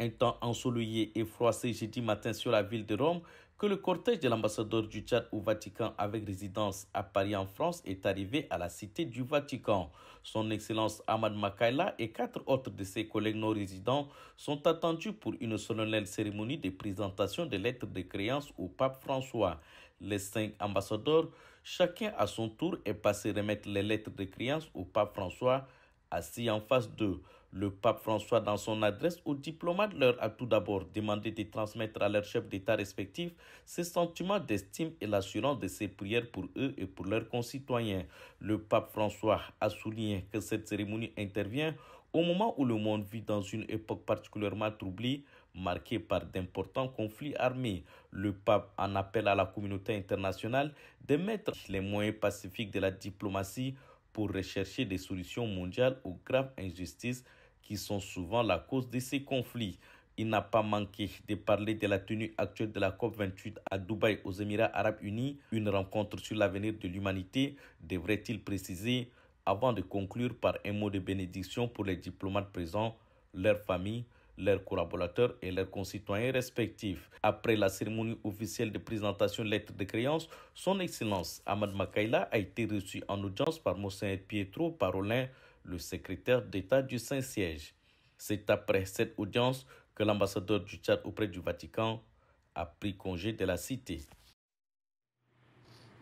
Un temps ensoleillé et froissé jeudi matin sur la ville de Rome que le cortège de l'ambassadeur du Tchad au Vatican avec résidence à Paris en France est arrivé à la cité du Vatican. Son Excellence Ahmad Makaila et 4 autres de ses collègues non résidents sont attendus pour une solennelle cérémonie de présentation des lettres de créance au pape François. Les 5 ambassadeurs, chacun à son tour, est passé remettre les lettres de créance au pape François. Assis en face d'eux, le pape François, dans son adresse aux diplomates, leur a tout d'abord demandé de transmettre à leurs chefs d'État respectifs ses sentiments d'estime et l'assurance de ses prières pour eux et pour leurs concitoyens. Le pape François a souligné que cette cérémonie intervient au moment où le monde vit dans une époque particulièrement troublée, marquée par d'importants conflits armés. Le pape en appelle à la communauté internationale de mettre les moyens pacifiques de la diplomatie pour rechercher des solutions mondiales aux graves injustices qui sont souvent la cause de ces conflits. Il n'a pas manqué de parler de la tenue actuelle de la COP28 à Dubaï aux Émirats arabes unis, une rencontre sur l'avenir de l'humanité, devrait-il préciser, avant de conclure par un mot de bénédiction pour les diplomates présents, leurs familles, leurs collaborateurs et leurs concitoyens respectifs. Après la cérémonie officielle de présentation de lettres de créance, son Excellence Ahmad Makaila a été reçu en audience par Monseigneur Pietro Parolin, le secrétaire d'État du Saint-Siège. C'est après cette audience que l'ambassadeur du Tchad auprès du Vatican a pris congé de la cité.